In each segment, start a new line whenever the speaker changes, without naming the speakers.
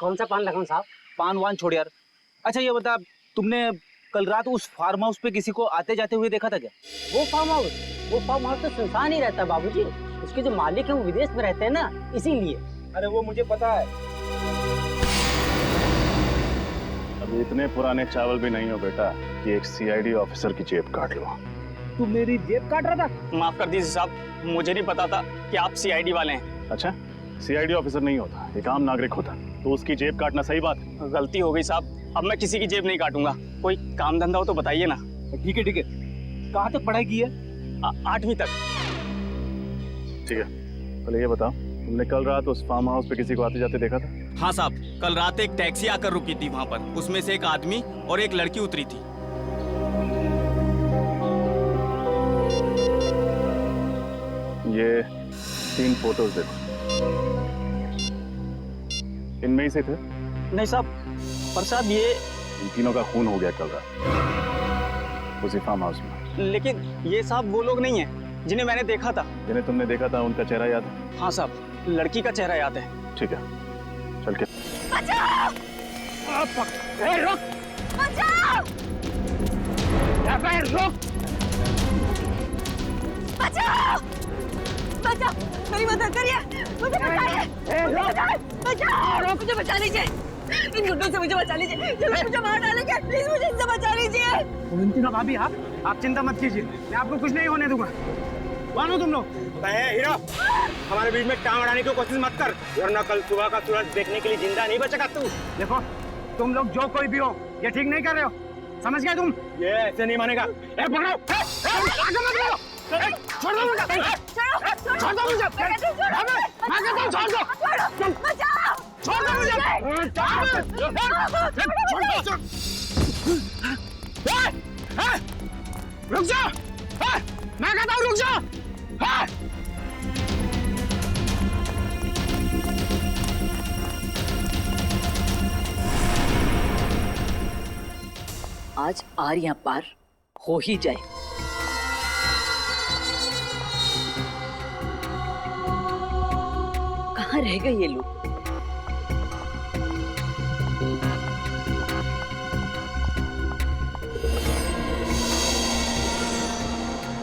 कौन सा पान लगाऊं साहब?
पान वान छोड़ यार। अच्छा ये बता, तुमने कल रात उस फार्म हाउस पे किसी को आते जाते हुए देखा था क्या?
वो फार्म हाउस तो सुनसान ही रहता है बाबूजी। उसके जो मालिक है वो विदेश में रहते हैं ना, इसीलिए।
अरे वो मुझे पता है।
अभी इतने पुराने चावल भी नहीं हो बेटा कि एक सीआईडी ऑफिसर की जेब काट लो।
तू मेरी जेब काट रहा था?
माफ कर दीजिए साहब, मुझे नहीं पता था कि आप सीआईडी वाले हैं।
अच्छा, सीआईडी ऑफिसर नहीं होता, एक आम नागरिक होता, तो उसकी जेब काटना सही बात है?
गलती हो गई साहब, अब मैं किसी की जेब नहीं काटूंगा। कोई काम धंधा हो तो बताइए ना।
ठीक है ठीक है। कहाँ तक पढ़ाई की है?
8वीं तक।
ठीक है, पहले ये बताओ, तुमने कल रात उस फार्म हाउस पे किसी को आते जाते देखा था?
हाँ साहब, कल रात एक टैक्सी आकर रुकी थी वहाँ पर। उसमें से एक आदमी और एक लड़की उतरी थी।
ये 3 फोटोज देखो, इनमें ही से थे?
नहीं साहब, पर साहब ये
इन तीनों का खून हो गया कल रात उसी फार्म हाउस में।
लेकिन ये साहब वो लोग नहीं हैं जिन्हें मैंने देखा था।
जिन्हें तुमने देखा था उनका चेहरा याद है?
हाँ साहब, लड़की का चेहरा याद है।
ठीक है, चल के।
बचाओ!
रुक!
बचाओ!
रुक!
बचाओ! बचाओ! मेरी मदद करिए, मुझे बचाइए! बचाओ! मुझे बचा लीजिए! इन गुंडों से मुझे बचा लीजिए! ये लोग मुझे मार डालेंगे! प्लीज मुझे इनसे बचा लीजिए!
वैलेंटिना भाभी, आप चिंता मत कीजिए, मैं आपको कुछ नहीं होने दूंगा। कौन हो तुम लोग?
हीरो, हमारे बीच में टांग अड़ाने की कोशिश मत कर, वरना कल सुबह का सूरज देखने के लिए जिंदा नहीं बचेगा तू।
देखो, तुम लोग जो कोई भी हो, ये ठीक नहीं कर रहे हो, समझ गए तुम?
ये ऐसे नहीं मानेगा। पकड़ो!
आगे मत बढ़ो! छोड़ दो मुझे! छोड़ दो मुझे! मैं कहता हूँ छोड़ दो!
बचाओ!
छोड़ दो मुझे! रुक जाओ! मैं कहता हूँ रुक जाओ!
आज आरियां पार हो ही जाए। कहाँ रह गए ये लोग?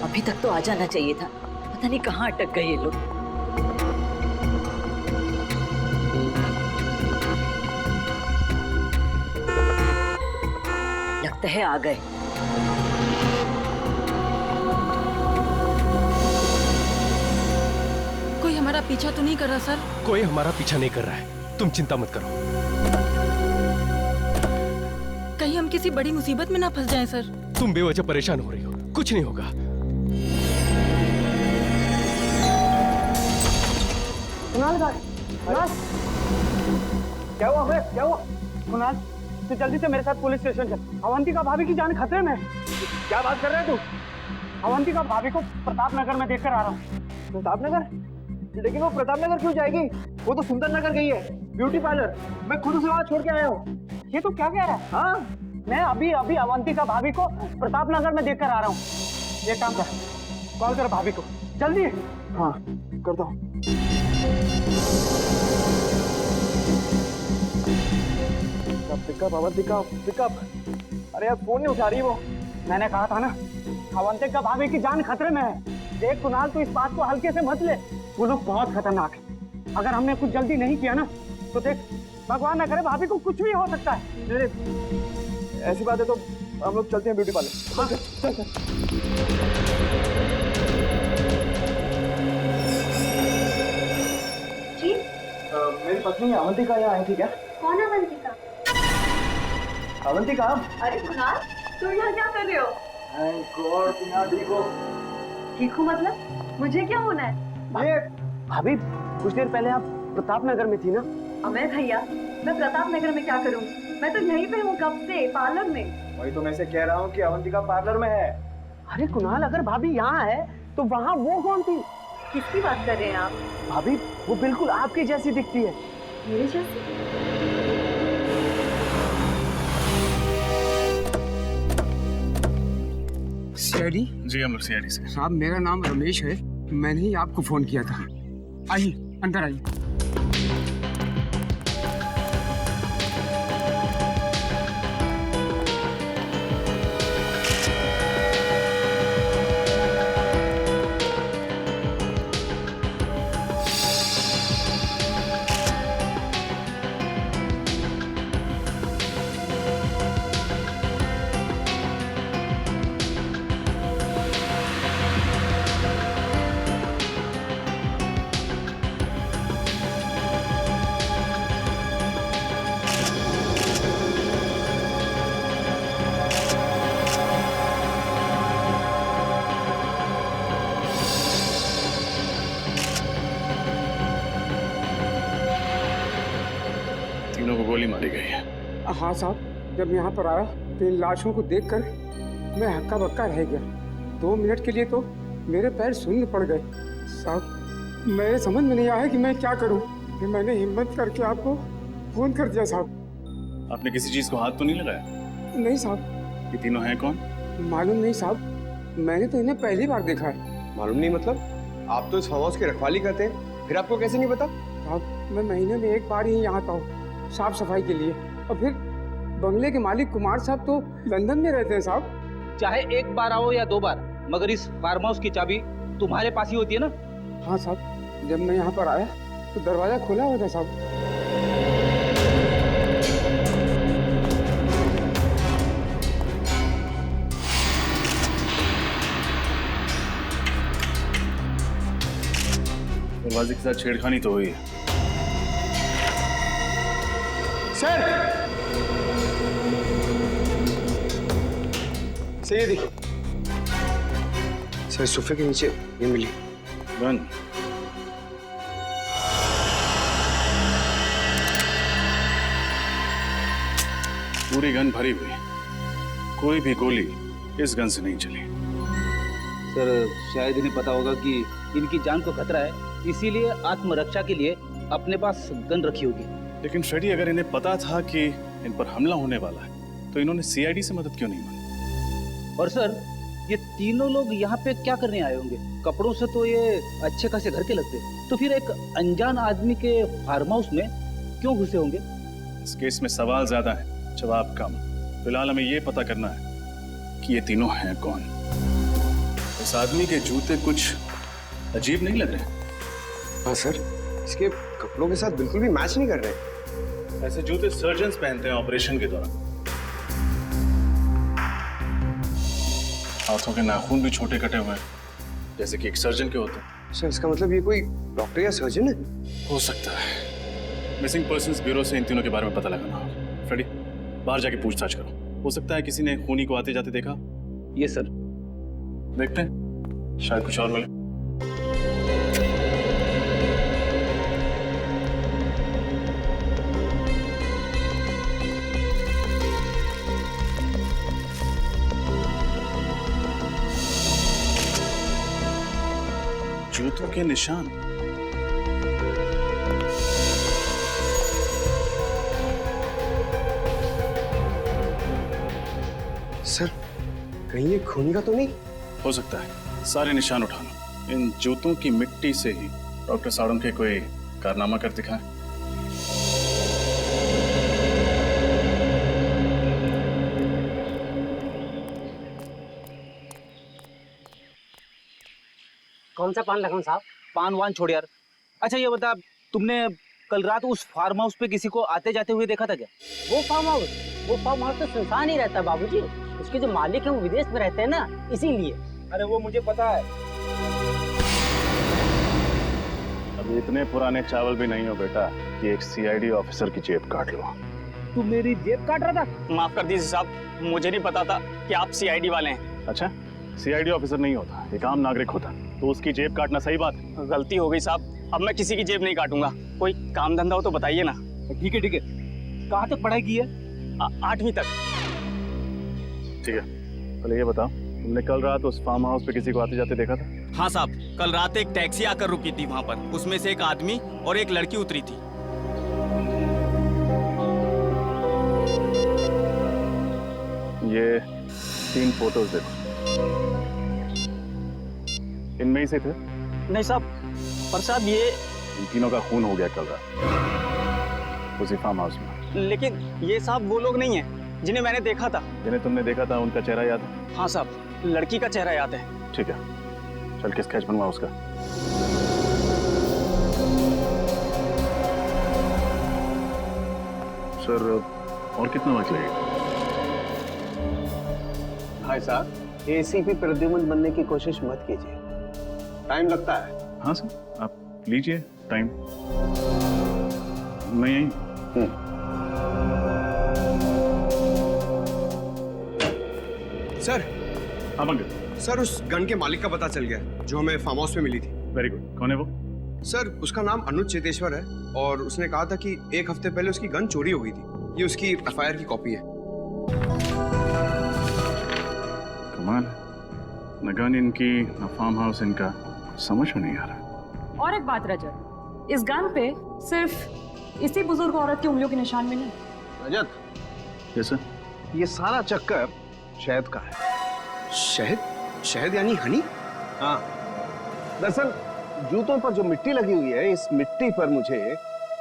अभी तक तो आ जाना चाहिए था, पता नहीं कहाँ अटक गए ये लोग। लगता है आ गए।
कोई हमारा पीछा तो नहीं कर रहा सर?
कोई हमारा पीछा नहीं कर रहा है, तुम चिंता मत करो।
कहीं हम किसी बड़ी मुसीबत में ना फंस जाएं सर।
तुम बेवजह परेशान हो रही हो, कुछ नहीं होगा।
कुणाल, क्या हुआ बे? क्या हुआ? कुणाल, तू जल्दी से मेरे साथ पुलिस स्टेशन चल। अवंतिका भाभी की जान खतरे में है। क्या बात कर रहे है तू? अवंतिका भाभी को प्रताप नगर में देखकर आ रहा हूँ।
प्रताप नगर? लेकिन वो प्रताप नगर क्यों जाएगी? वो तो सुंदर नगर गई है, ब्यूटी पार्लर। मैं खुद उसे वहाँ छोड़ के आया हूँ।
ये तो क्या कह रहा है? हाँ, मैं अभी अवंतिका भाभी को प्रताप नगर में देखकर आ रहा हूँ। ये काम कर, कॉल कर भाभी को जल्दी।
हाँ, करता हूँ। Pickup Avantika, pickup. अरे यार, फोन नहीं उठा रही वो।
मैंने कहा था ना, अवंतिका भाभी की जान खतरे में है। देख कुणाल, तू इस बात को हल्के से मत ले, वो लोग बहुत खतरनाक है। अगर हमने कुछ जल्दी नहीं किया ना, तो देख, भगवान ना करे भाभी को कुछ भी हो सकता है।
ऐसी बात है तो हम लोग चलते हैं ब्यूटी पार्लर। चल।
जी?
मेरी पत्नी अवंतिका यहाँ आई थी क्या?
कौन अवंतिका?
अवंतिका?
अरे कुणाल, तुम यहाँ क्या कर रहे हो?
थैंक गॉड तुम यहाँ ठीक हो।
ठीक हूँ मतलब? मुझे क्या होना है?
ये
भाभी, कुछ देर पहले आप प्रताप नगर में थी ना?
अमय भैया, मैं प्रताप नगर में क्या करूँ? मैं तो यहीं पे हूँ कब से, पार्लर में।
वही तो मैं से कह रहा हूँ कि अवंतिका पार्लर में है।
अरे कुणाल, अगर भाभी यहाँ है तो वहाँ वो कौन थी?
किसकी बात कर रहे हैं आप?
भाभी, वो बिल्कुल आपकी जैसी दिखती है।
मेरे जैसी?
सीआईडी?
जी हम लोग सीआईडी से।
साहब, मेरा नाम रमेश है, मैंने ही आपको फोन किया था। आइए, अंदर आइए।
गोली मारी गई है।
हाँ साहब, जब यहाँ पर आया तो इन लाशों को देखकर मैं हक्का बक्का रह गया। 2 मिनट के लिए तो मेरे पैर शून्य पड़ गए। साहब, मेरे समझ में नहीं आया कि मैं क्या करूं। फिर मैंने हिम्मत करके आपको फोन कर दिया साहब।
आपने किसी चीज को हाथ तो नहीं लगाया?
नहीं साहब।
ये तीनों हैं कौन?
मालूम नहीं साहब, मैंने तो इन्हें पहली बार देखा है।
मालूम नहीं मतलब? आप तो इस फार्म हाउस की रखवाली करते हैं, फिर आपको कैसे नहीं पता?
साहब, मैं महीने में 1 बार ही यहाँ आता हूँ साफ सफाई के लिए, और फिर बंगले के मालिक कुमार साहब तो लंदन में रहते हैं साहब।
चाहे 1 बार आओ या 2 बार, मगर इस फार्म हाउस की चाबी तुम्हारे पास ही होती है ना?
हाँ साहब, जब मैं यहाँ पर आया तो दरवाजा खुला हुआ था साहब।
दरवाजे के साथ छेड़खानी तो हुई है।
सर ये देखिए सर, सोफे के नीचे ये मिली
गन। पूरी गन भरी हुई, कोई भी गोली इस गन से नहीं चली।
सर, शायद इन्हें पता होगा कि इनकी जान को खतरा है, इसीलिए आत्मरक्षा के लिए अपने पास गन रखी होगी।
लेकिन फ्रेडी, अगर इन्हें पता था कि इन पर हमला होने वाला है तो इन्होंने सीआईडी से मदद क्यों नहीं मांगी?
और सर, ये तीनों लोग यहाँ पे क्या करने आए होंगे? कपड़ों से तो ये अच्छे खासे घर के लगते, तो फिर एक अनजान आदमी के फार्म हाउस में क्यों घुसे होंगे?
इस केस में सवाल ज्यादा है, जवाब कम। फिलहाल हमें ये पता करना है कि ये तीनों हैं कौन। इस आदमी के जूते कुछ अजीब नहीं लग रहे?
हाँ सर, इसके कपड़ों के साथ बिल्कुल भी मैच नहीं कर रहे।
ऐसे जूते सर्जन्स पहनते हैं ऑपरेशन के दौरान। हाथों के नाखून भी छोटे कटे हुए हैं, जैसे कि एक सर्जन के होते हैं।
सर, इसका मतलब ये कोई डॉक्टर या सर्जन है?
हो सकता है। मिसिंग पर्सन्स ब्यूरो से इन तीनों के बारे में पता लगाना होगा। फ्रेडी, बाहर जाके पूछताछ करो। हो सकता है किसी ने खूनी को आते जाते देखा।
ये सर,
देखते हैं, शायद कुछ और मिले। जूतों के निशान।
सर, कहीं ये खूनी का तो नहीं?
हो सकता है। सारे निशान उठा लो। इन जूतों की मिट्टी से ही डॉक्टर साळुंखे कोई कारनामा कर दिखाए।
कौन सा पान लगाऊं साहब?
पान वान छोड़ यार। अच्छा ये बता, तुमने कल रात उस फार्म हाउस पे किसी को आते जाते हुए देखा था क्या?
वो फार्म हाउस तो सुनसान ही रहता है बाबूजी। उसके जो मालिक हैं वो विदेश में रहते हैं ना, इसीलिए।
अरे वो मुझे पता है।
अब इतने पुराने चावल भी नहीं हो बेटा कि एक सीआईडी ऑफिसर की जेब काट लो।
तू मेरी जेब काट रहा था?
माफ कर दीजिए साहब, मुझे नहीं पता था कि आप सीआईडी वाले हैं।
अच्छा, सीआईडी ऑफिसर नहीं होता, एक आम नागरिक होता, तो उसकी जेब काटना सही बात है?
गलती हो गई साहब, अब मैं किसी की जेब नहीं काटूंगा। कोई काम धंधा हो तो बताइए ना।
ठीक है ठीक है। कहाँ तक पढ़ाई की है?
8वीं तक।
ठीक है, पहले ये बताओ, तुमने कल रात उस फार्म हाउस पे किसी को आते जाते देखा था?
हाँ साहब, कल रात एक टैक्सी आकर रुकी थी वहाँ पर। उसमें से एक आदमी और एक लड़की उतरी थी।
ये 3 फोटोज देखो, इनमें ही से थे?
नहीं साहब, पर साहब ये
इन तीनों का खून हो गया कल रात उसी फार्म हाउस में।
लेकिन ये साहब वो लोग नहीं हैं जिन्हें मैंने देखा था।
जिन्हें तुमने देखा था उनका चेहरा याद है?
हाँ साहब, लड़की का चेहरा याद है।
ठीक है, चल के स्केच बनवा उसका। सर, और कितना वक्त लगेगा?
भाई साहब, एसीपी प्रद्युमन बनने की कोशिश मत कीजिए, टाइम लगता है।
हाँ सर, आप लीजिए टाइम। मैं यहीं।
सर।
हाँ पंकज।
सर, उस गन के मालिक का पता चल गया जो हमें फार्म हाउस में मिली थी।
Very good. कौन है वो?
सर, उसका नाम अनुज चेतेश्वर है और उसने कहा था कि 1 हफ्ते पहले उसकी गन चोरी हो गई थी। ये उसकी एफआईआर की कॉपी है।
कमाल है, न गन इनकी न फार्म हाउस इनका, समझ में नहीं आ रहा।
और एक बात रजत, इस गन पे सिर्फ इसी बुजुर्ग औरत की उंगलियों के निशान में नहीं।
रजत,
कैसे?
ये सारा चक्कर शहद का है। शहद? शहद यानी हनी? हाँ, दरअसल जूतों पर जो मिट्टी लगी हुई है, इस मिट्टी पर मुझे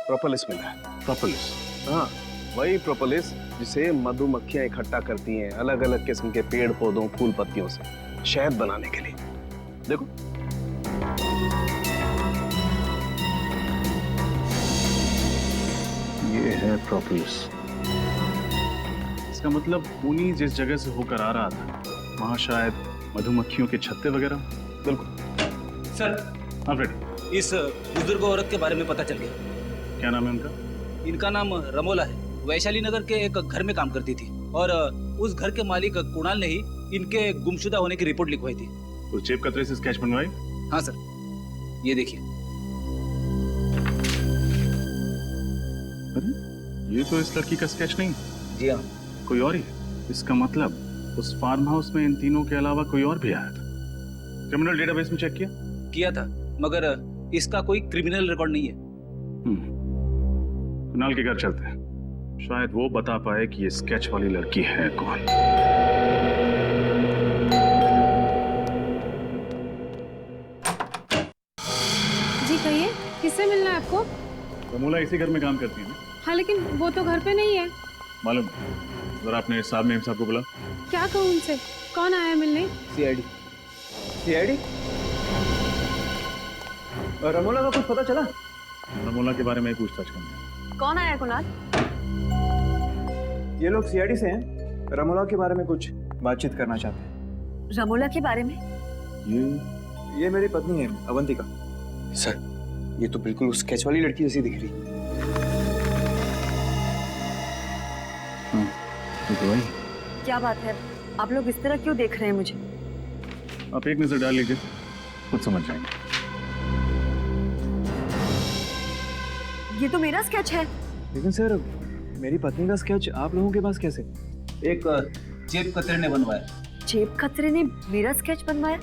प्रोपोलिस मिला है।
प्रोपोलिस?
हाँ, वही प्रोपोलिस जिसे मधुमक्खियां इकट्ठा करती हैं अलग अलग किस्म के पेड़ पौधों फूल पत्तियों से शहद बनाने के लिए। देखो,
ये है प्रोपोलिस। इसका मतलब खूनी जिस जगह से होकर आ रहा था वहां शायद मधुमक्खियों के छत्ते वगैरह।
बिल्कुल सर।
हाँ फ्रेड,
इस बुजुर्ग औरत के बारे में पता चल गया।
क्या नाम है उनका?
इनका नाम रमोला है। वैशाली नगर के एक घर में काम करती थी और उस घर के मालिक कुणाल ने ही इनके गुमशुदा होने की रिपोर्ट लिखवाई थी।
तो जेब कतरे से स्केच बनवाई?
हाँ सर, ये देखिए।
अरे ये तो इस लड़की का स्केच नहीं।
जी हाँ,
कोई और ही है। इसका मतलब उस फार्म हाउस में इन तीनों के अलावा कोई और भी आया था। क्रिमिनल डेटाबेस में चेक किया
था, मगर इसका कोई क्रिमिनल रिकॉर्ड नहीं है।
कुणाल के घर चलते हैं, शायद वो बता पाए कि ये स्केच वाली लड़की है कौन।
जी कहिए, किससे मिलना है आपको?
रमोला इसी घर में काम करती है ना?
हाँ, लेकिन वो तो घर पे नहीं है।
मालूम, जरा अपने साहब मेम साहब को बुला।
क्या कहूँ उनसे? कौन आया मिलने?
सीआईडी। सीआईडी? रमोला का कुछ पता चला?
रमोला के बारे में पूछताछ करनी।
कौन आया कुणाल?
ये लोग सीआईडी से हैं, रमोला के बारे में कुछ बातचीत करना चाहते हैं।
रमोला के बारे में?
ये मेरी पत्नी है अवंतिका। सर, ये तो बिल्कुल उस स्केच वाली लड़की जैसी दिख रही।
तो वही।
क्या बात है, आप लोग इस तरह क्यों देख रहे हैं मुझे?
आप एक नजर डाल लीजिए, खुद समझ जाएंगे।
ये तो मेरा स्केच है।
लेकिन सर, मेरी पत्नी का स्केच आप लोगों के पास कैसे?
एक जेब कतरे ने बनवाया।
जेब कतरे ने मेरा स्केच बनवाया?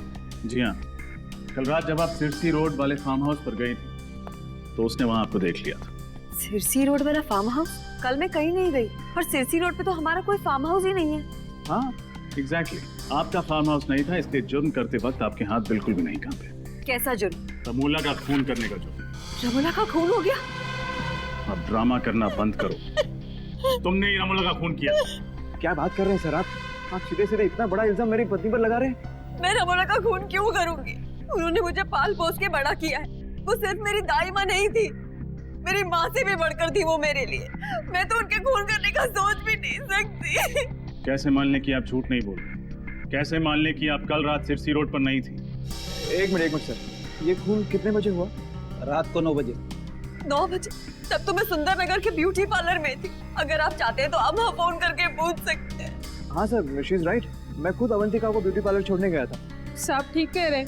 जी हाँ, कल रात जब आप सिरसी रोड वाले फार्म हाउस पर गई थी तो उसने वहां आपको देख लिया था।
सिरसी रोड वाला फार्म हाउस? कल मैं कहीं नहीं गई, पर सिरसी रोड पे तो हमारा कोई फार्म हाउस ही नहीं है।
हाँ एग्जैक्टली, आपका फार्म हाउस नहीं था, इसलिए जुर्म करते वक्त आपके हाथ बिल्कुल भी नहीं कांपे।
कैसा जुर्म?
रमोला का खून करने का जुर्म।
रमोला का खून हो गया?
अब ड्रामा करना बंद करो, तुमने ही रमोला का खून किया।
क्या बात कर रहे हैं सर आप सीधे सीधे इतना बड़ा इल्जाम मेरी पत्नी पर लगा रहे हैं।
मैं रमोला का खून क्यों करूंगी? उन्होंने मुझे पाल पोस के बड़ा किया है। वो सिर्फ मेरी दाई माँ नहीं थी, मेरी माँ से भी बढ़कर थी वो मेरे लिए। मैं तो उनके खून करने का सोच भी नहीं सकती।
कैसे मान लें कि आप झूठ नहीं बोल रहे? कैसे मान लें कि आप कल रात सिरसी रोड पर नहीं थी?
एक मिनट सर, ये खून कितने बजे हुआ?
रात को 9 बजे।
9 बजे? तब तो मैं सुंदर नगर के ब्यूटी पार्लर में थी। अगर आप चाहते हैं तो आप वहाँ फोन करके पूछ सकते हैं।
हाँ सर, शी इज राइट। मैं खुद अवंतिका को ब्यूटी पार्लर छोड़ने गया था।
साहब ठीक कह रहे,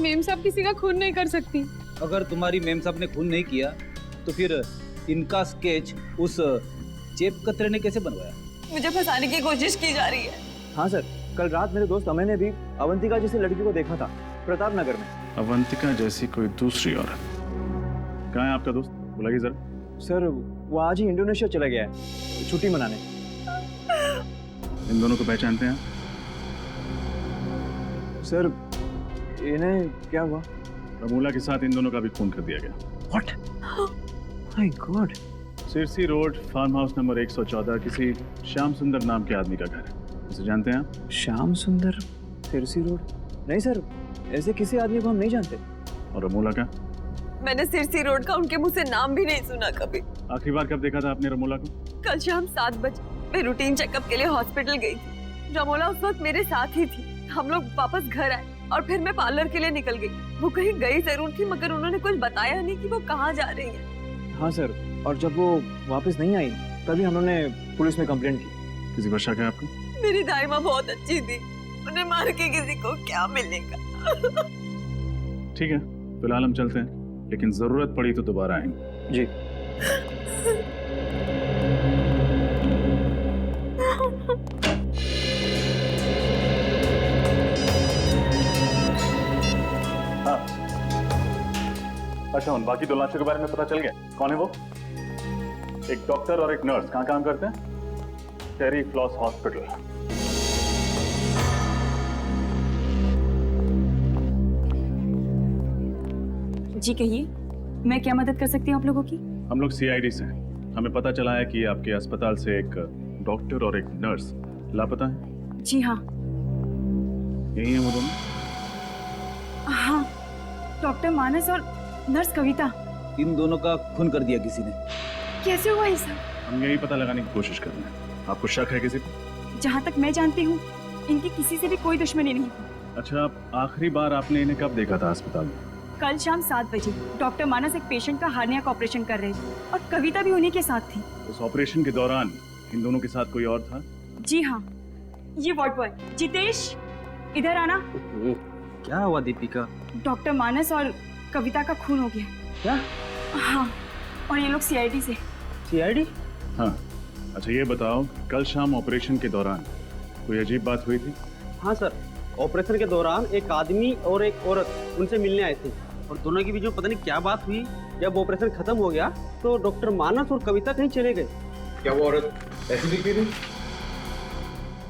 मेम साहब किसी का खून नहीं कर सकती।
अगर तुम्हारी मेम साहब ने खून नहीं किया तो फिर इनका स्केच उस जेब कतरे ने कैसे बनवाया?
मुझे फंसाने की कोशिश की जा रही है।
हाँ सर, कल रात मेरे दोस्त अमय ने भी अवंतिका जैसी लड़की को देखा था प्रताप नगर में।
अवंतिका जैसी कोई दूसरी औरत? कहाँ है आपका दोस्त? बुलाइए जरा।
सर, वो आज ही इंडोनेशिया चला गया है छुट्टी मनाने।
इन दोनों को पहचानते हैं?
सर, इन्हें क्या हुआ?
रमोला के साथ इन दोनों का भी खून कर दिया गया।
What? My God!
Sirsi road farm house number 114 किसी श्याम सुंदर नाम के आदमी का घर है। उसे जानते हैं आप?
श्याम सुंदर, सिरसी रोड? नहीं सर, ऐसे किसी आदमी को हम नहीं जानते।
और रमोला का?
मैंने सिरसी रोड का उनके मुंह से नाम भी नहीं सुना कभी।
आखिरी बार कब देखा था आपने रमोला को?
कल शाम 7 बजे मैं रूटीन चेकअप के लिए हॉस्पिटल गई थी। रमोला उस वक्त मेरे साथ ही थी। हम लोग वापस घर आए और फिर मैं पार्लर के लिए निकल गई। वो कहीं गई जरूर थी, मगर उन्होंने कुछ बताया नहीं कि वो कहाँ जा रही है।
हाँ सर, और जब वो वापस नहीं आई तभी हमने पुलिस में कंप्लेंट की।
किसी पर शक है आपको?
मेरी दाई माँ बहुत अच्छी थी, उन्हें मार के किसी को क्या मिलेगा।
ठीक है, फिलहाल हम चलते हैं, लेकिन जरूरत पड़ी तो दोबारा आएंगे।
जी।
अच्छा, उन बाकी 2 लाशों के बारे में पता चल गया? कौन है वो? एक डॉक्टर और एक नर्स। कहाँ काम करते हैं? टेरी फ्लॉस हॉस्पिटल।
जी कहिए, मैं क्या मदद कर सकती हूँ आप लोगों की?
हम लोग CID से हैं। हमें पता चला है कि आपके अस्पताल से एक डॉक्टर और एक नर्स लापता है।
जी हाँ।
यही है वो दोनों?
हाँ, डॉक्टर मानस और नर्स कविता।
इन दोनों का खून कर दिया किसी ने।
कैसे हुआ ये सब?
हम यही पता लगाने की कोशिश कर रहे हैं। आपको शक है किसी को?
जहाँ तक मैं जानती हूँ इनकी किसी से भी कोई दुश्मनी नहीं थी।
अच्छा, आप आखिरी बार आपने इन्हें कब देखा था अस्पताल में?
कल शाम 7 बजे डॉक्टर मानस एक पेशेंट का हार्निया का ऑपरेशन कर रहे थे और कविता भी उन्हीं के साथ थी।
उस ऑपरेशन के दौरान इन दोनों के साथ कोई और था?
जी हाँ, ये वार्ड बॉय जितेश, इधर आना।
क्या हुआ दीपिका?
डॉक्टर मानस और कविता का खून हो गया।
क्या?
हाँ, और ये लोग CID से।
CID?
हाँ। अच्छा, ये बताओ, कल शाम ऑपरेशन के दौरान कोई अजीब बात हुई थी?
हाँ सर, ऑपरेशन के दौरान एक आदमी और एक औरत उनसे मिलने आए थे और दोनों के बीच में पता नहीं क्या बात हुई। जब ऑपरेशन खत्म हो गया तो डॉक्टर मानस और कविता कहीं चले गए।
क्या वो औरत ऐसी दिखती थी?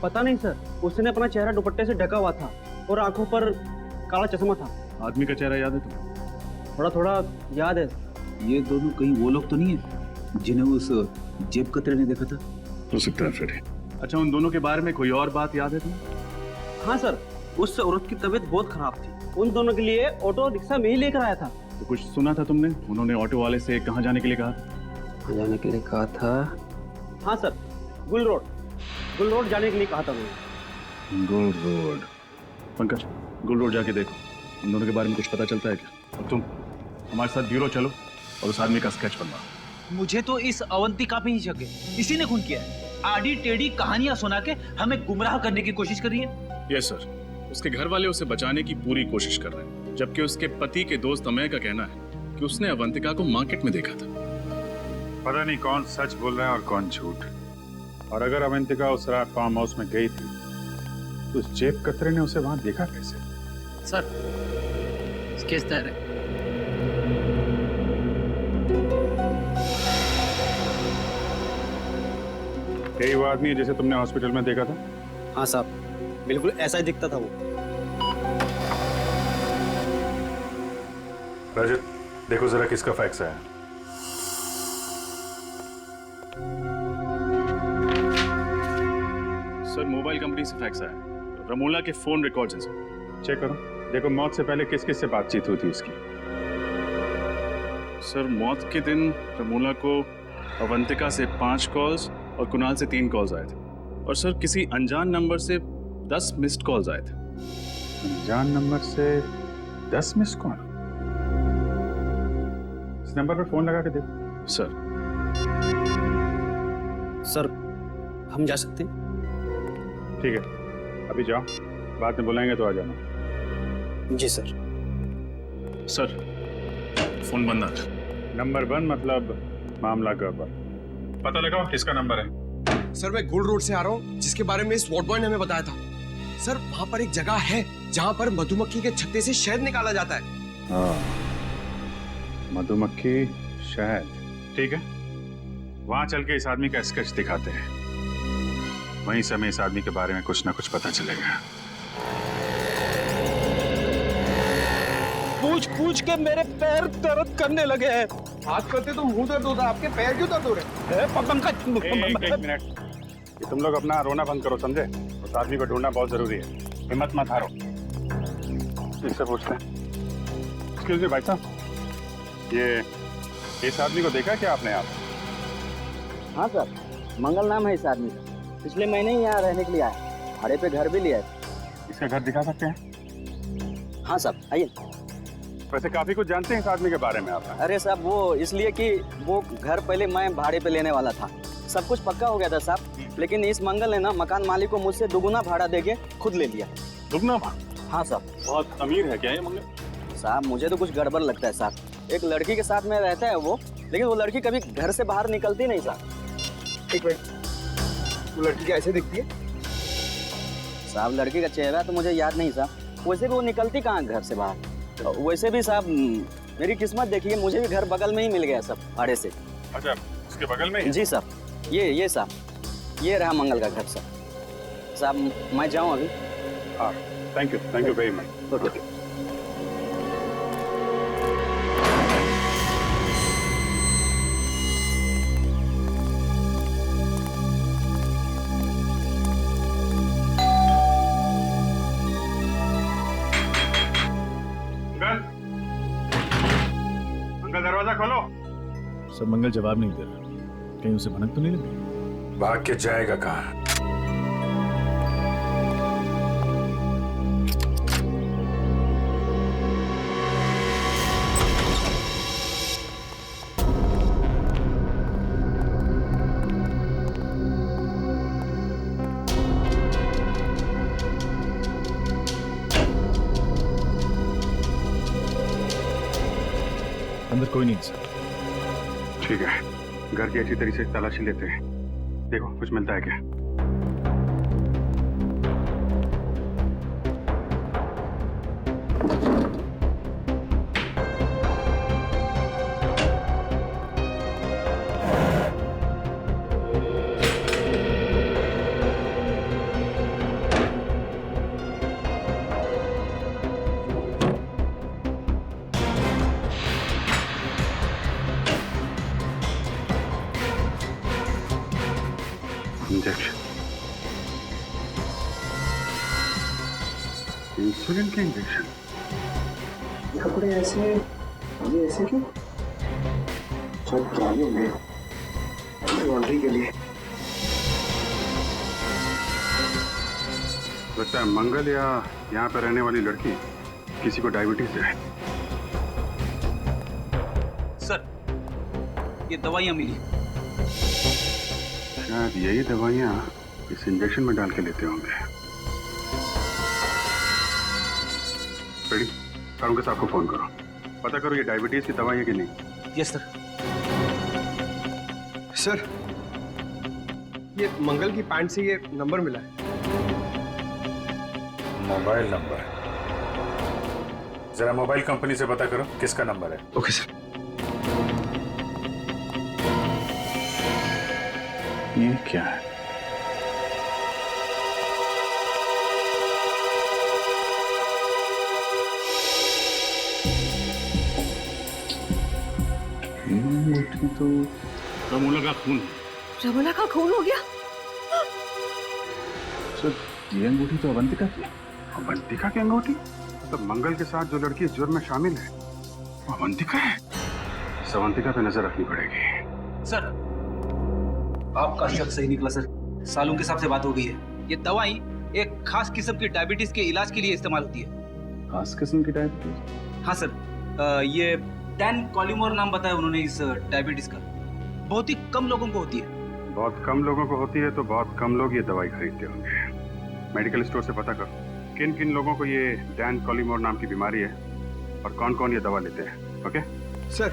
पता नहीं सर, उसने अपना चेहरा दुपट्टे से ढका हुआ था और आंखों पर काला चश्मा था।
आदमी का चेहरा याद है तुम्हें?
थोड़ा थोड़ा याद है।
ये दोनों कहीं वो लोग तो नहीं है जिन्हें उस जेब कतरे ने देखा था?
हो सकता है फ्रेडी। अच्छा, उन दोनों के बारे में कोई और बात याद है तुम्हें?
हाँ सर, उस औरत की तबीयत बहुत खराब थी। उन दोनों के लिए ऑटो रिक्शा में ही लेकर आया था।
तो कुछ सुना था तुमने? उन्होंने ऑटो वाले से कहाँ जाने के लिए कहा था?
कहाँ जाने के लिए कहा था? हाँ सर, गुल रोड जाने के लिए कहा था उन्होंने।
गुल रोड। पंकज, गुल रोड जाके देखो, इन दोनों के बारे में कुछ पता चलता है क्या? और तुम हमारे साथ ब्यूरो चलो और उस आदमी का स्केच बनवाओ।
मुझे तो इस अवंतिका पे ही शक है। इसी ने खून किया है। आड़ी टेढ़ी कहानियां सुना के हमें गुमराह करने की कोशिश कर रही है।
यस सर, उसके घर वाले उसे बचाने की पूरी कोशिश कर रहे हैं, जबकि उसके पति के दोस्त अमय का कहना है कि उसने अवंतिका को मार्केट में देखा था।
पता नहीं कौन सच बोल रहा है और कौन झूठ। और अगर अवंतिका उस रात फार्म हाउस में गई थी तो उस जेब कतरे ने उसे वहां देखा कैसे?
सर, स्केच तैयार है।
यही वो आदमी है जिसे तुमने हॉस्पिटल में देखा था?
हाँ साहब, बिल्कुल ऐसा ही दिखता था वो।
रजत, देखो जरा किसका फैक्स आया।
सर, मोबाइल कंपनी से फैक्स आया। रमोला के फोन रिकॉर्ड्स हैं सर।
चेक करो, देखो मौत से पहले किस किस से बातचीत हुई थी इसकी।
सर, मौत के दिन रमोला को अवंतिका से 5 कॉल्स और कुणाल से 3 कॉल्स आए थे। और सर, किसी अनजान नंबर से 10 मिस्ड कॉल्स आए थे।
अनजान नंबर से 10 मिस कॉल? इस नंबर पर फोन लगा के देखो।
सर, हम जा सकते हैं?
ठीक है, अभी जाओ, बाद में बुलाएंगे तो आ जाना।
जी सर।
सर, फोन बंद आ रहा है।
नंबर 1 मतलब मामला गड़बड़। पता लगाओ किसका नंबर है।
सर, मैं गोल्ड रोड से आ रहा हूँ, जिसके बारे में इस वार्ड बॉय ने हमें बताया था। सर, वहाँ पर एक जगह है जहाँ पर मधुमक्खी के छत्ते से शहद निकाला जाता है।
हाँ, मधुमक्खी शहद, ठीक है। वहां चल के इस आदमी का स्केच दिखाते हैं। वहीं से हमें इस आदमी के बारे में कुछ ना कुछ पता चलेगा।
पूछ के मेरे पैर दर्द करने लगे हैं।
हाथ करते तो मुंह दर्द होता है, आपके पैर क्यों दर्द हो रहे हैं?
एक मिनट, ये तुम लोग अपना रोना बंद करो, समझे? उस आदमी को ढूंढना बहुत जरूरी है। हिम्मत मत हारो। इससे पूछते हैं। एक्सक्यूज मी भाई साहब, ये इस आदमी को देखा क्या आपने? आप?
हाँ सर, मंगल नाम है इस आदमी का। पिछले महीने ही यहाँ रहने के लिए आया, भाड़े पे घर भी लिया है।
इसका घर दिखा सकते हैं?
हाँ साहब, आइए।
वैसे काफी कुछ जानते हैं इस आदमी के बारे में आप?
अरे साहब, वो इसलिए कि वो घर पहले मैं भाड़े पे लेने वाला था। सब कुछ पक्का हो गया था साहब, लेकिन इस मंगल ने ना मकान मालिक को मुझसे दुगुना भाड़ा देके खुद ले लिया।
दुगना?
हाँ साहब।
बहुत अमीर है क्या ये मंगल?
साहब, मुझे तो कुछ गड़बड़ लगता है साहब। एक लड़की के साथ में रहता है वो, लेकिन वो लड़की कभी घर से बाहर निकलती नहीं साहब।
एक मिनट, वो लड़की कैसे दिखती है?
साहब, लड़की का चेहरा तो मुझे याद नहीं साहब। वैसे भी वो निकलती कहाँ घर से बाहर। वैसे भी साहब, मेरी किस्मत देखिए, मुझे भी घर बगल में ही मिल गया सब भाड़े से।
अच्छा, इसके बगल में ही?
जी साहब, ये साहब, ये रहा मंगल का घर साहब। मैं जाऊँ अभी?
हाँ, thank you very much.
Okay.
Uncle दरवाजा खोलो।
सब मंगल जवाब नहीं दे रहा, कहीं उसे भनक तो नहीं लगी?
भाग के जाएगा कहाँ?
अंदर कोई नहीं सर।
ठीक है, घर की अच्छी तरीके से तलाशी लेते हैं। देखो कुछ मिलता है क्या? इंजेक्शन, इंसुलिन के इंजेक्शन।
कपड़े ऐसे, ये ऐसे क्यों? सब पुराने होंगे, लॉन्ड्री के लिए।
लगता है मंगल या यहाँ पर रहने वाली लड़की किसी को डायबिटीज है।
सर, ये दवाइयाँ मिली।
शायद यही दवाइयाँ इस इंजेक्शन में डाल के लेते होंगे। बेटी, करूँगा साहब को फोन करो, पता करो ये डायबिटीज की दवाई है कि नहीं।
Yes sir.
सर, ये मंगल की पैंट से ये नंबर मिला है।
Mobile number? जरा मोबाइल कंपनी से पता करो किसका नंबर है।
Okay sir.
ये क्या है?
तो रमोला का खून।
रमोला का खून हो गया?
सर, ये अंगूठी तो अवंतिका की है।
अवंतिका की अंगूठी? तो मंगल के साथ जो लड़की इस जुर्म में शामिल है वो अवंतिका है। इस अवंतिका पे नजर रखनी पड़ेगी।
सर, आपका शक सही निकला सर। सालों के हिसाब से बात हो गई है। ये दवाई एक खास किस्म की डायबिटीज के इलाज के लिए इस्तेमाल होती है।
खास किस्म की डायबिटीज?
हाँ सर, ये डैन कॉलिमोर नाम बताया उन्होंने इस डायबिटीज का। बहुत ही कम लोगों को होती है।
बहुत कम लोगों को होती है तो बहुत कम लोग ये दवाई खरीदते होंगे। मेडिकल स्टोर से पता करो किन किन लोगों को ये डैन कॉलिमोर नाम की बीमारी है और कौन कौन ये दवा लेते हैं। ओके
सर,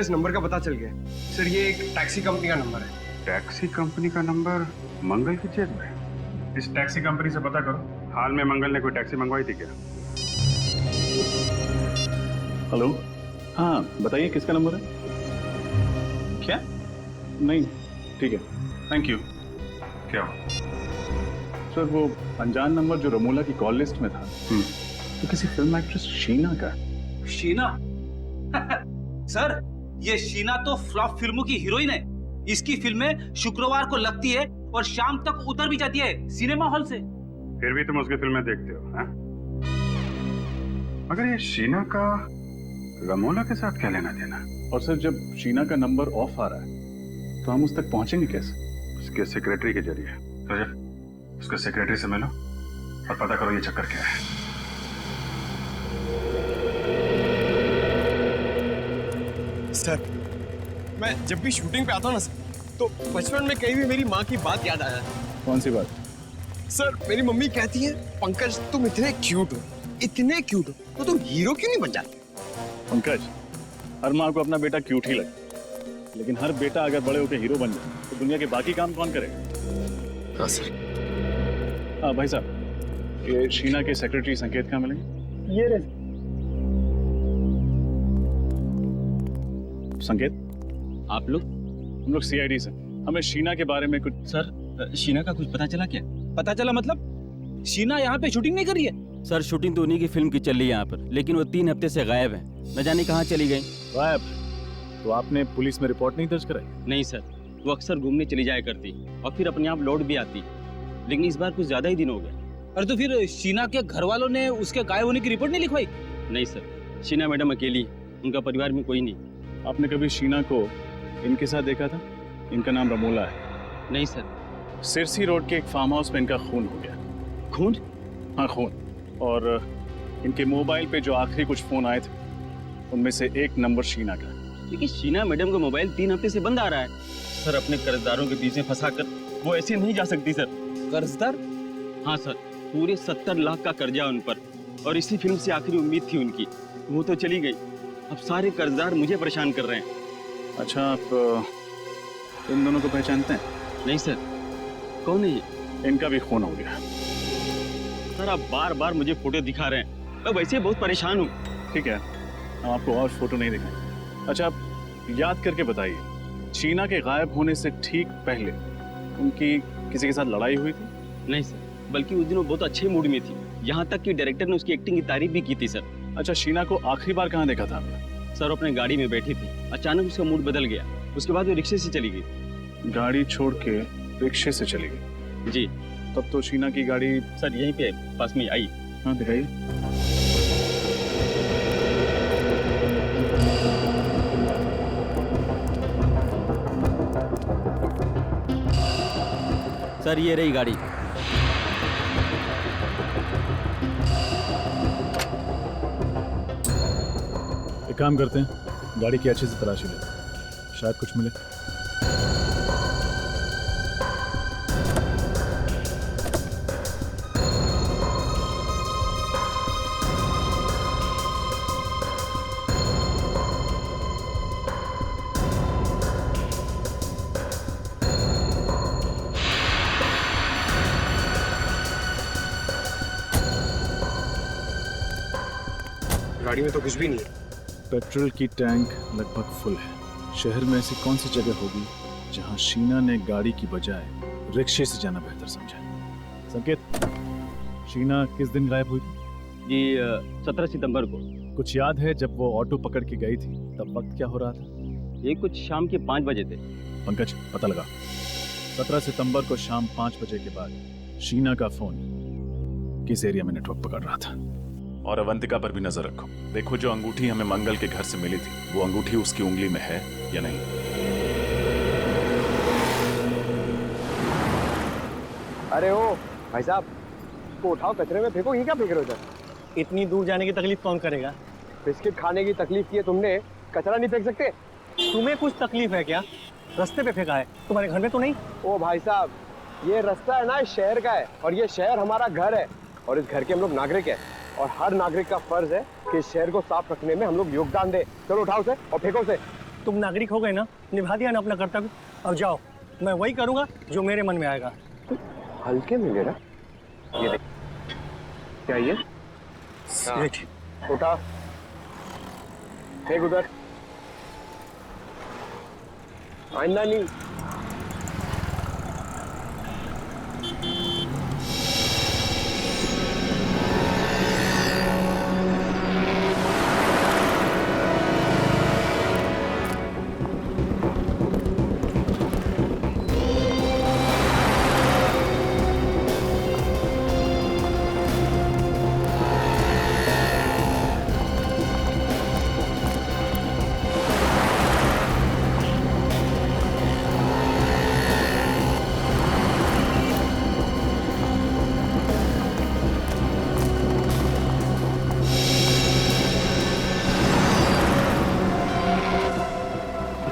इस नंबर का पता चल गया। सर, ये एक टैक्सी कंपनी का नंबर है।
टैक्सी कंपनी का नंबर मंगल की जेब में? इस टैक्सी कंपनी से पता करो हाल में मंगल ने कोई टैक्सी मंगवाई थी क्या?
हेलो, हाँ बताइए किसका नंबर है? क्या? नहीं, ठीक है, थैंक यू।
क्या?
सर, वो अनजान नंबर जो रमोला की कॉल लिस्ट में था तो किसी फिल्म एक्ट्रेस शीना का।
शीना? सर, ये शीना तो फ्लॉप फिल्मों की हीरोइन है। इसकी फिल्में शुक्रवार को लगती है और शाम तक उतर भी जाती है सिनेमा हॉल से।
फिर भी तुम उसकी फिल्में देखते हो, हाँ? मगर ये शीना का रमोला के साथ क्या लेना देना?
और सर, जब शीना का नंबर ऑफ आ रहा है तो हम उस तक पहुंचेंगे कैसे?
उसके सेक्रेटरी के जरिए। रजत, उसके सेक्रेटरी से मिलो और पता करो ये चक्कर क्या है।
सर, मैं जब भी शूटिंग पे आता हूँ ना सर, तो बचपन में कहीं भी मेरी माँ की बात याद आ जाती है।
कौन सी बात?
सर, मेरी मम्मी कहती है, पंकज तुम इतने क्यूट हो, इतने क्यूट हो, तो तुम हीरो क्यों नहीं बन जाते?
पंकज, हर माँ को अपना बेटा क्यूट ही लगे, लेकिन हर बेटा अगर बड़े होकर हीरो बन जाए तो दुनिया के बाकी काम कौन करेगा?
हाँ सर।
हाँ भाई साहब, ये शीना के सेक्रेटरी संकेत कहाँ मिलेंगे?
ये रहे।
संकेत,
आप लोग?
हम लोग सीआईडी से। हमें शीना के बारे में कुछ।
सर, शीना का कुछ पता चला क्या?
पता चला मतलब? शीना यहाँ पे शूटिंग नहीं कर रही है?
सर, शूटिंग तो उन्हीं की फिल्म की चल रही है यहाँ पर, लेकिन वो 3 हफ्ते से गायब है। न जाने कहाँ चली गई।
गायब? तो आपने पुलिस में रिपोर्ट नहीं दर्ज कराई?
नहीं सर, वो अक्सर घूमने चली जाया करती और फिर अपने आप लौट भी आती, लेकिन इस बार कुछ ज्यादा ही दिन हो गए।
अरे तो फिर शीना के घर वालों ने उसके गायब होने की रिपोर्ट नहीं लिखवाई?
नहीं सर, शीना मैडम अकेली है, उनका परिवार में कोई नहीं।
आपने कभी शीना को इनके साथ देखा था? इनका नाम रमोला है।
नहीं सर।
सिरसी रोड के एक फार्म हाउस में इनका खून हो गया।
खून?
हाँ, खून। और इनके मोबाइल पे जो आखिरी कुछ फोन आए थे उनमें से एक नंबर शीना का।
लेकिन शीना मैडम का मोबाइल 3 हफ्ते से बंद आ रहा है। सर, अपने कर्जदारों के बीच में फंसा कर वो ऐसे नहीं जा सकती सर।
कर्जदार?
हाँ सर, पूरे 70 लाख का कर्जा उन पर, और इसी फिल्म से आखिरी उम्मीद थी उनकी। वो तो चली गई, अब सारे कर्जदार मुझे परेशान कर रहे हैं।
अच्छा, आप इन दोनों को पहचानते हैं?
नहीं सर। कौन है ये?
इनका भी खून हो गया।
सर, आप बार बार मुझे फोटो दिखा रहे हैं, मैं वैसे बहुत परेशान हूँ।
ठीक है, हम आपको और फोटो नहीं दिखाएंगे। अच्छा, आप याद करके बताइए, शीना के गायब होने से ठीक पहले उनकी किसी के साथ लड़ाई हुई थी?
नहीं सर, बल्कि उस दिन वो बहुत अच्छे मूड में थी, यहाँ तक कि डायरेक्टर ने उसकी एक्टिंग की तारीफ भी की थी सर।
अच्छा, शीना को आखिरी बार कहाँ देखा था आपने?
सर, अपने गाड़ी में बैठी थी, अचानक उसका मूड बदल गया, उसके बाद वो रिक्शे से चली गई।
गाड़ी छोड़ के रिक्शे से चली गई?
जी।
तब तो शीना की गाड़ी
सर यहीं पे पास में आई।
हाँ, दिखाइए।
सर, ये रही गाड़ी।
एक काम करते हैं, गाड़ी की अच्छे से तलाशी लेते हैं, शायद कुछ मिले।
गाड़ी में तो कुछ भी नहीं है।
पेट्रोल की टैंक लगभग फुल है। शहर में ऐसी कौन सी जगह होगी जहां शीना ने गाड़ी की बजाय रिक्शे से जाना बेहतर समझा? संकेत, शीना किस दिन गायब हुई थी?
जी 17 सितंबर को।
कुछ याद है जब वो ऑटो पकड़ के गई थी तब वक्त क्या हो रहा था?
ये कुछ शाम के 5 बजे थे।
पंकज, पता लगा। 17 सितंबर को शाम 5 बजे के बाद शीना का फोन किस एरिया में नेटवर्क पकड़ रहा था?
और अवंतिका पर भी नजर रखो। देखो, जो अंगूठी हमें मंगल के घर से मिली थी, वो अंगूठी उसकी उंगली में है या नहीं।
अरे ओ भाई साहब, को उठाओ, कचरे में फेंको। ये क्या फेंक रहे हो इधर? इतनी दूर जाने की तकलीफ कौन करेगा? बिस्किट खाने की तकलीफ की है तुमने, कचरा नहीं फेंक सकते? तुम्हें कुछ तकलीफ है क्या? रास्ते पे फेंका है, तुम्हारे घर में तो नहीं? ओ भाई साहब, ये रास्ता है ना, इस शहर का है, और ये शहर हमारा घर है, और इस घर के हम लोग नागरिक हैं, और हर नागरिक का फर्ज है कि इस शहर को साफ रखने में हम लोग योगदान दें। चलो उठाओ उसे और फेंको उसे। तुम नागरिक हो गए ना, निभा दिया ना अपना कर्तव्य, अब जाओ। मैं वही करूंगा जो मेरे मन में आएगा। हल्के में ले रहा, ये देख, क्या ये? उठा, फेंक उधर, आइंदा नहीं।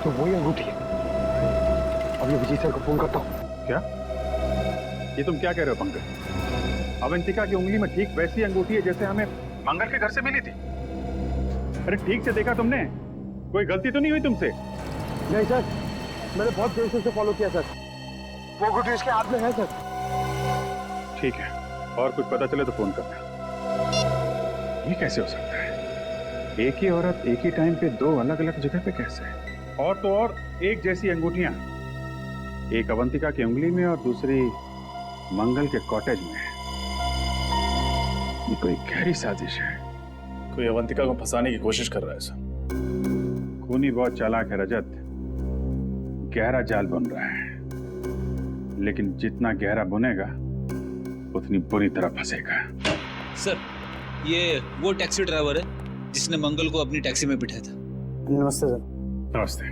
तो वही अंगूठी है। अभी विजय सर को फोन करता हूँ।
क्या? ये तुम क्या कह रहे हो पंकज? अवंतिका की उंगली में ठीक वैसी अंगूठी है जैसे हमें मंगल के घर से मिली थी। अरे ठीक से देखा तुमने? कोई गलती तो नहीं हुई तुमसे?
नहीं सर, मैंने बहुत देर से फॉलो किया सर। वो अंगूठी इसके हाथ में है सर।
ठीक है, और कुछ पता चले तो फोन करना। ये कैसे हो सकता है? एक ही औरत एक ही टाइम पे दो अलग अलग जगह पे कैसे है? और तो और एक जैसी अंगूठियां, एक अवंतिका की उंगली में और दूसरी मंगल के कॉटेज में। ये कोई गहरी साजिश है।
कोई अवंतिका को फंसाने की कोशिश कर रहा है सर।
खूनी बहुत चालाक है रजत, गहरा जाल बुन रहा है, लेकिन जितना गहरा बुनेगा उतनी बुरी तरह फंसेगा।
सर, ये वो टैक्सी ड्राइवर है जिसने मंगल को अपनी टैक्सी में बिठाया था।
नमस्ते सर।
नमस्ते।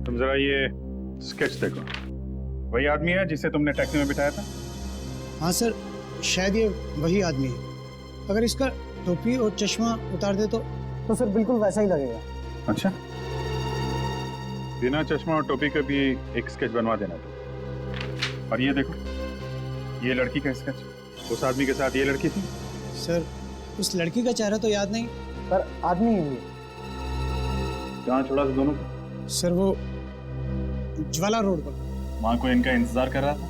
तुम जरा ये स्केच देखो, वही आदमी है जिसे तुमने टैक्सी में बिठाया था?
हाँ सर, शायद ये वही आदमी है। अगर इसका टोपी और चश्मा उतार दे तो सर बिल्कुल वैसा ही लगेगा।
अच्छा, बिना चश्मा और टोपी के भी एक स्केच बनवा देना तो। और ये देखो, ये लड़की का स्केच। उस आदमी के साथ ये लड़की थी?
सर, उस लड़की का चेहरा तो याद नहीं, पर आदमी ही है।
कहाँ छोड़ा था दोनों को?
सर, वो ज्वाला रोड पर।
वहां कोई इनका इंतजार कर रहा था?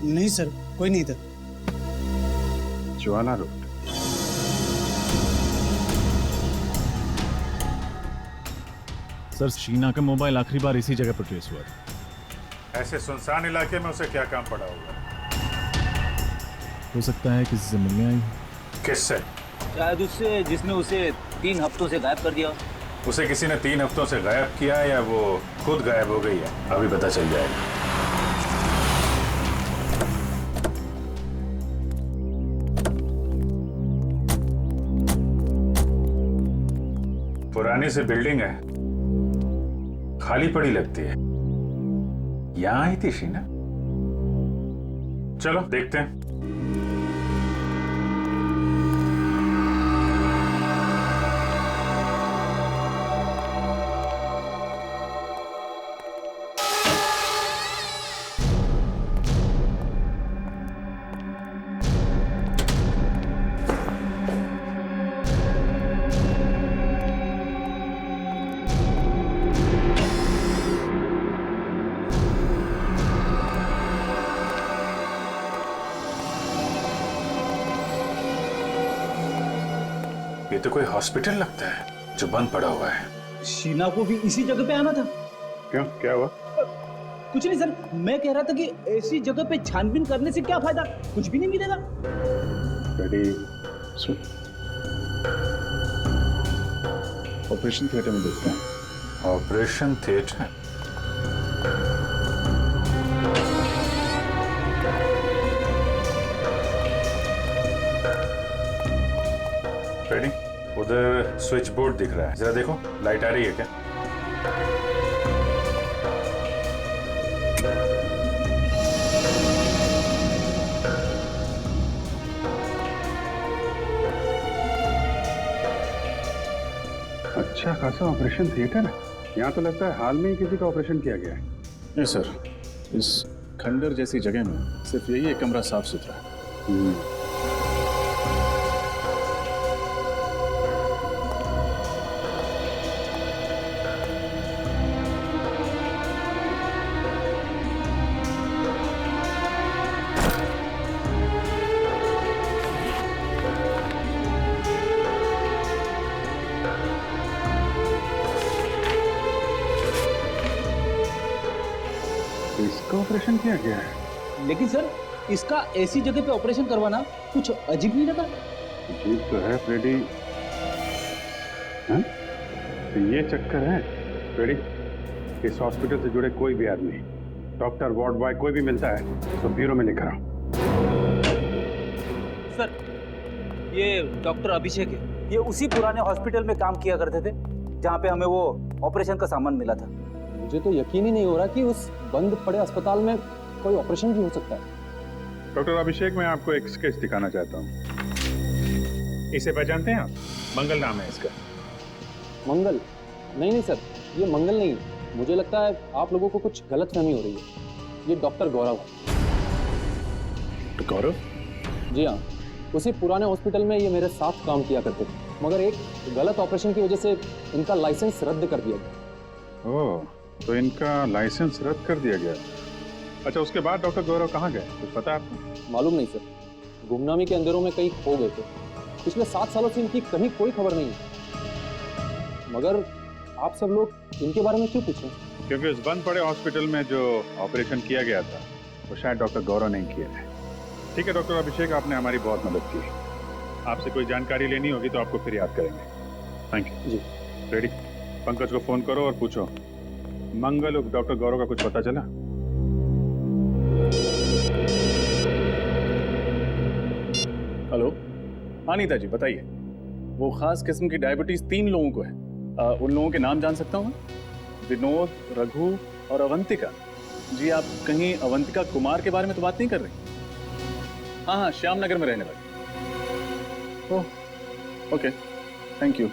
नहीं सर, कोई नहीं था।
ज्वाला रोड।
सर, शीना का मोबाइल आखिरी बार इसी जगह पर ट्रेस हुआ था।
ऐसे सुनसान इलाके में उसे क्या काम पड़ा होगा?
हो सकता है किसी से मिलने आई।
किससे?
शायद उससे जिसने उसे 3 हफ्तों से गायब कर दिया।
उसे किसी ने 3 हफ्तों से गायब किया या वो खुद गायब हो गई है? अभी पता चल जाएगा। पुरानी सी बिल्डिंग है, खाली पड़ी लगती है। यहां आई थी शीना? चलो देखते हैं। ये तो कोई हॉस्पिटल लगता है जो बंद पड़ा हुआ है।
शीना को भी इसी जगह पे आना था।
क्यों, क्या हुआ?
कुछ नहीं सर, मैं कह रहा था कि ऐसी जगह पे छानबीन करने से क्या फायदा, कुछ भी नहीं मिलेगा।
ऑपरेशन थिएटर में देखते हैं। Operation theatre? रेडी? उधर स्विच बोर्ड दिख रहा है, जरा देखो लाइट आ रही है क्या? अच्छा खासा ऑपरेशन थिएटर है। यहाँ तो लगता है हाल में ही किसी का ऑपरेशन किया गया है।
नहीं सर, इस खंडर जैसी जगह में सिर्फ यही एक कमरा साफ सुथरा है।
इसका ऑपरेशन किया गया है।
लेकिन सर, इसका ऐसी जगह पे ऑपरेशन करवाना कुछ अजीब नहीं लगा?
अजीब तो है फ्रेडी। हाँ? तो ये चक्कर है फ्रेडी, इस हॉस्पिटल से जुड़े कोई भी आदमी, डॉक्टर, वार्ड बॉय, कोई भी मिलता है तो ब्यूरो में लेकर आओ।
सर, ये डॉक्टर अभिषेक है। ये उसी पुराने हॉस्पिटल में काम किया करते थे जहाँ पे हमें वो ऑपरेशन का सामान मिला था।
मुझे तो यकीन ही नहीं हो रहा कि उस बंद पड़े अस्पताल में कोई ऑपरेशन भी हो सकता है।
डॉक्टर अभिषेक, मैं आपको एक स्केच दिखाना चाहता हूँ। इसे पहचानते हैं आप? मंगल नाम है इसका।
मंगल? नहीं सर, ये मंगल नहीं है। मुझे लगता है आप लोगों को कुछ गलतफहमी हो रही है। ये डॉक्टर गौरव है।
गौरव?
जी हाँ, उसी पुराने हॉस्पिटल में ये मेरे साथ काम किया करते थे, मगर एक गलत ऑपरेशन की वजह से इनका लाइसेंस रद्द कर दिया गया।
ओह, तो इनका लाइसेंस रद्द कर दिया गया। अच्छा, उसके बाद डॉक्टर गौरव कहाँ गए, कुछ पता है आपको?
मालूम नहीं सर, गुमनामी के अंधेरों में कहीं खो गए थे। पिछले 7 सालों से इनकी कहीं कोई खबर नहीं है। मगर आप सब लोग इनके बारे में क्यों पूछे?
क्योंकि उस बंद पड़े हॉस्पिटल में जो ऑपरेशन किया गया था वो शायद डॉक्टर गौरव नहीं किया है। ठीक है डॉक्टर अभिषेक, आपने हमारी बहुत मदद की। आपसे कोई जानकारी लेनी होगी तो आपको फिर याद करेंगे। थैंक यू जी। रेडी, पंकज को फोन करो और पूछो मंगल और डॉक्टर गौरव का कुछ पता चला?
हेलो, हाँ नीता जी बताइए। वो खास किस्म की डायबिटीज 3 लोगों को है। उन लोगों के नाम जान सकता हूँ? विनोद, रघु और अवंतिका। जी आप कहीं अवंतिका कुमार के बारे में तो बात नहीं कर रही? हाँ हाँ, श्याम नगर में रहने वाली। Oh okay, thank you.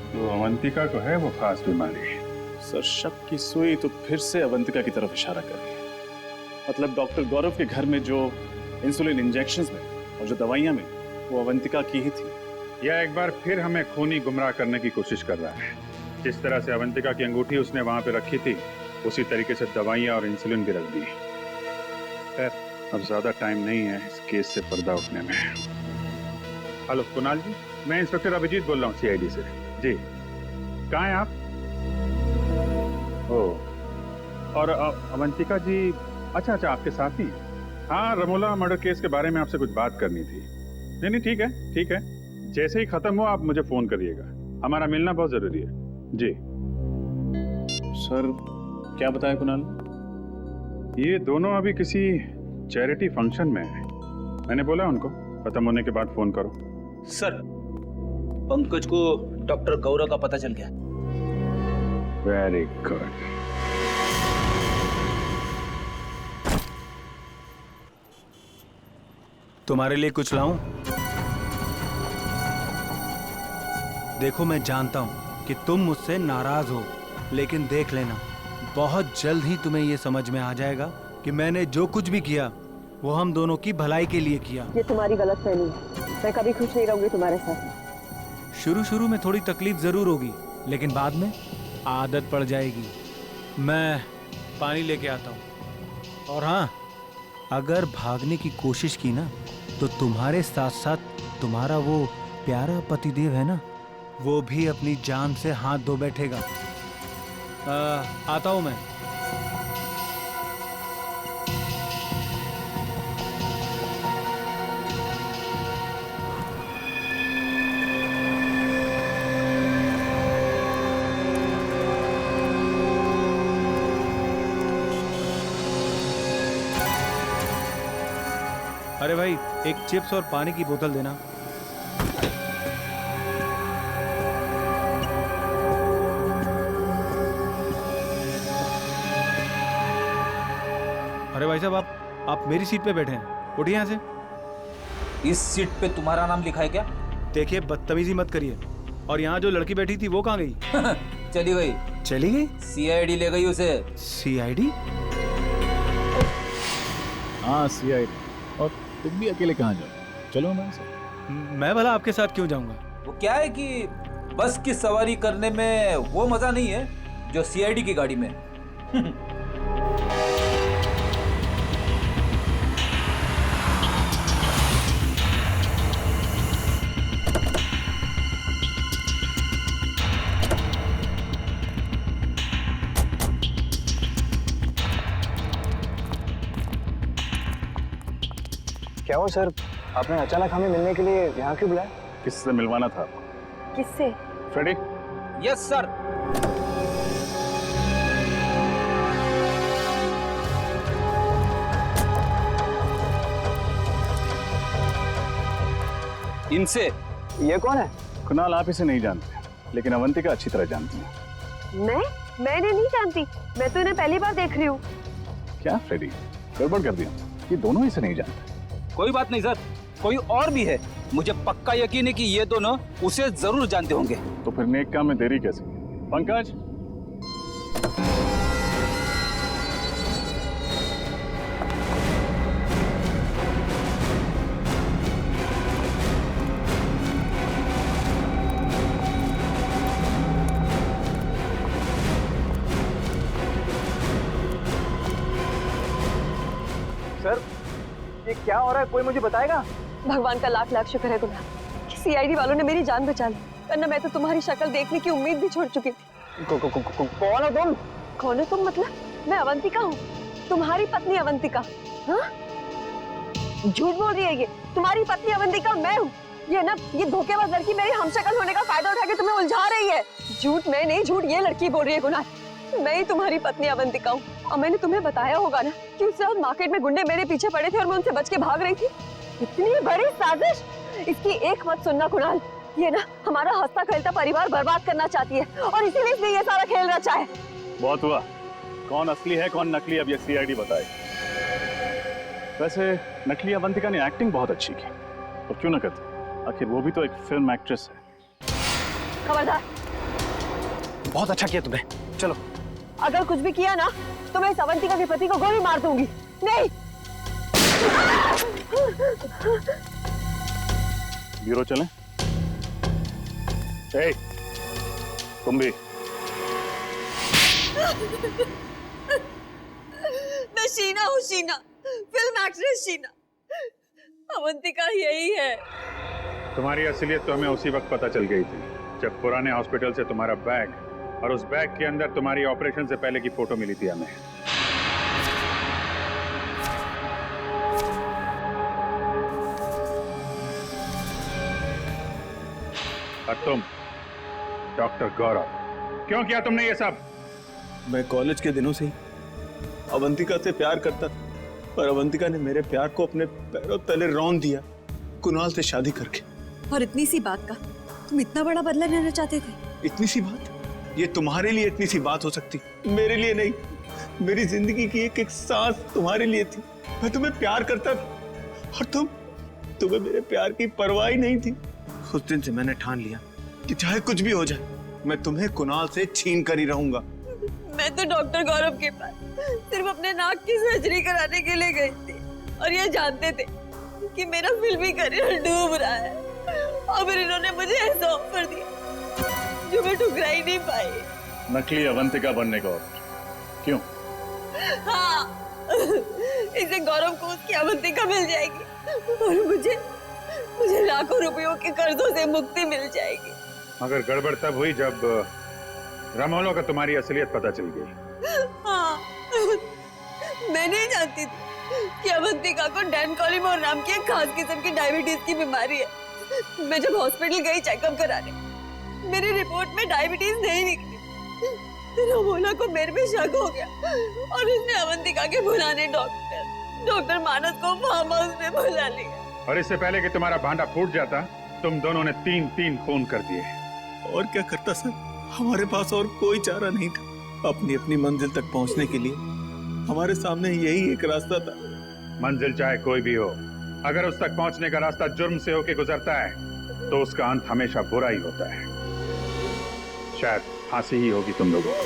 तो अवंतिका को है वो खास बीमारी?
सर शक की सुई तो फिर से अवंतिका की तरफ इशारा कर रही है। मतलब डॉक्टर गौरव के घर में जो इंसुलिन इंजेक्शंस में और जो दवाइयां में वो अवंतिका की ही थी।
यह एक बार फिर हमें खूनी गुमराह करने की कोशिश कर रहा है। जिस तरह से अवंतिका की अंगूठी उसने वहां पे रखी थी उसी तरीके से दवाइयां और इंसुलिन भी रख दी। खैर अब ज्यादा टाइम नहीं है इस केस से पर्दा उठने में। हेलो कुणाल जी, मैं इंस्पेक्टर अभिजीत बोल रहा हूँ CID से। जी कहाँ हैं आप? ओ, और अवंतिका जी, अच्छा अच्छा आपके साथ ही? हाँ, रमोला मर्डर केस के बारे में आपसे कुछ बात करनी थी। नहीं ठीक है ठीक है, जैसे ही खत्म हो आप मुझे फोन करिएगा, हमारा मिलना बहुत जरूरी है। जी
सर क्या बताया कुणाल?
ये दोनों अभी किसी चैरिटी फंक्शन में है। मैंने बोला उनको खत्म होने के बाद फोन करो।
सर पंकज को डॉक्टर गौरव का पता चल गया।
Very good.
तुम्हारे लिए कुछ लाऊं? देखो मैं जानता हूं कि तुम मुझसे नाराज हो, लेकिन देख लेना बहुत जल्द ही तुम्हें यह समझ में आ जाएगा कि मैंने जो कुछ भी किया वो हम दोनों की भलाई के लिए किया।
ये तुम्हारी गलतफहमी है। मैं कभी खुश नहीं रहूंगी तुम्हारे साथ।
शुरू में थोड़ी तकलीफ जरूर होगी, लेकिन बाद में आदत पड़ जाएगी। मैं पानी लेके आता हूँ। और हाँ, अगर भागने की कोशिश की ना तो तुम्हारे साथ साथ तुम्हारा वो प्यारा पतिदेव है ना, वो भी अपनी जान से हाथ धो बैठेगा। आता हूँ मैं। अरे भाई, एक चिप्स और पानी की बोतल देना। अरे भाई साहब, आप मेरी सीट पे बैठे हैं, उठिए यहाँ से।
इस सीट पे तुम्हारा नाम लिखा है क्या?
देखिए बदतमीजी मत करिए। और यहाँ जो लड़की बैठी थी वो कहाँ गई?
चली गई।
चली गई?
CID ले गई उसे।
CID?
हाँ CID। और तुम भी अकेले कहाँ जाओ? चलो हमारे साथ।
मैं भला आपके साथ क्यों जाऊंगा?
वो क्या है कि बस की सवारी करने में वो मजा नहीं है जो CID की गाड़ी में।
क्या हो सर, आपने अचानक हमें मिलने के लिए यहाँ क्यों बुलाया?
किससे मिलवाना था आपको?
किससे?
फ्रेडी?
Yes sir. इनसे।
ये कौन है?
कुणाल आप इसे नहीं जानते, लेकिन अवंतिका अच्छी तरह जानती है।
मैं इन्हें नहीं जानती। मैं तो इन्हें पहली बार देख रही हूँ।
क्या फ्रेडी, गड़बड़ कर दिया? ये दोनों इसे नहीं जानते।
कोई बात नहीं सर, कोई और भी है। मुझे पक्का यकीन है कि ये दोनों उसे जरूर जानते होंगे।
तो फिर नेक काम में देरी कैसे? पंकज,
सर ये क्या हो रहा है, कोई मुझे बताएगा?
भगवान का लाख लाख शुक्र है तुम्हारा कि CID वालों ने मेरी जान बचा ली। वरना मैं तो तुम्हारी शक्ल देखने की उम्मीद भी छोड़ चुकी थी।
कौन हो तुम?
कौन हो तुम मतलब? मैं अवंतिका हूँ, तुम्हारी पत्नी अवंतिका। हाँ? झूठ बोल रही है ये, तुम्हारी पत्नी अवंतिका मैं हूँ। ये ना, ये धोखेबाज लड़की मेरी हमशक्ल होने का फायदा उठा के तुम्हें उलझा रही है। झूठ मैं नहीं, झूठ ये लड़की बोल रही है कुणाल। मैं ही तुम्हारी पत्नी अवंतिका हूँ। और मैंने तुम्हें बताया होगा ना कि उस रात मार्केट में गुंडे मेरे पीछे पड़े थे और मैं उनसे बच के भाग रही थी। इतनी बड़ी साजिश, इसकी एक मत सुनना कुणाल। ये ना हमारा हंसता खेलता परिवार बर्बाद करना चाहती है और इसीलिए इसने ये सारा खेल रचा है।
बहुत हुआ, कौन असली है कौन नकली अब ये सीआईडी बताए। वैसे नकली अवंतिका ने एक्टिंग बहुत अच्छी की, और क्यों ना करती, आखिर वो भी तो एक फिल्म एक्ट्रेस है।
खबरदार,
बहुत अच्छा किया तुमने, चलो।
अगर कुछ भी किया ना तो मैं इस अवंतिका के पति को गोली मार दूंगी। नहीं।
ब्यूरो चलें? ए, तुम भी।
मैं शीना हूँ, शीना, फिल्म एक्ट्रेस शीना। अवंतिका यही है।
तुम्हारी असलियत तो हमें उसी वक्त पता चल गई थी जब पुराने हॉस्पिटल से तुम्हारा बैग और उस बैग के अंदर तुम्हारी ऑपरेशन से पहले की फोटो मिली थी हमें। और तुम डॉक्टर गौरव, क्यों किया तुमने ये सब?
मैं कॉलेज के दिनों से ही अवंतिका से प्यार करता था, पर अवंतिका ने मेरे प्यार को अपने पैरों तले रौंद दिया कुणाल से शादी करके।
और इतनी सी बात का तुम इतना बड़ा बदला लेना चाहते थे?
इतनी सी बात? ये तुम्हारे लिए इतनी सी बात हो सकती, मेरे लिए नहीं। मेरी जिंदगी की एक एक सांस तुम्हारे लिए थी। मैं तुम्हें प्यार करता था और तुम्हें मेरे प्यार की परवाह ही नहीं थी। उस दिन से मैंने ठान लिया कि चाहे कुछ भी हो जाए, मैं तुम्हें कुणाल से छीन कर ही रहूंगा।
मैं तो डॉक्टर गौरव के पास सिर्फ अपने नाक की सर्जरी कराने के लिए गई थी और ये जानते थे कि मेरा फिल्मी करियर डूब रहा है, और फिर इन्होंने मुझे ऐसा ऑफर दिया जो मैं ठुकरा ही नहीं पाई।
नकली अवंतिका बनने का ऑफर? क्यों?
हाँ, इससे गौरव को उसकी अवंतिका मिल जाएगी और मुझे लाखों रुपयों के कर्जों से मुक्ति मिल जाएगी।
मगर गड़बड़ तब हुई जब रमोलो का तुम्हारी असलियत पता चल गई।
हाँ, मैं नहीं जानती थी कि अवंतिका को डैनकोलिमोर नाम की एक खास किस्म की डायबिटीज की बीमारी है। मैं जब हॉस्पिटल गई चेकअप कराने, मेरी रिपोर्ट में डायबिटीज नहीं निकली। रमोला को मेरे पे शक हो गया और उसने अवंतिका के बुलाने डॉक्टर मानस को फार्म हाउस में बुला लिया।
और इससे पहले कि तुम्हारा भांडा फूट जाता, तुम दोनों ने 3 खून कर दिए।
और क्या करता सर, हमारे पास और कोई चारा नहीं था। अपनी अपनी मंजिल तक पहुंचने के लिए हमारे सामने यही एक रास्ता था।
मंजिल चाहे कोई भी हो, अगर उस तक पहुंचने का रास्ता जुर्म से होके गुजरता है तो उसका अंत हमेशा बुरा ही होता है। शायद फांसी ही होगी तुम लोगों को।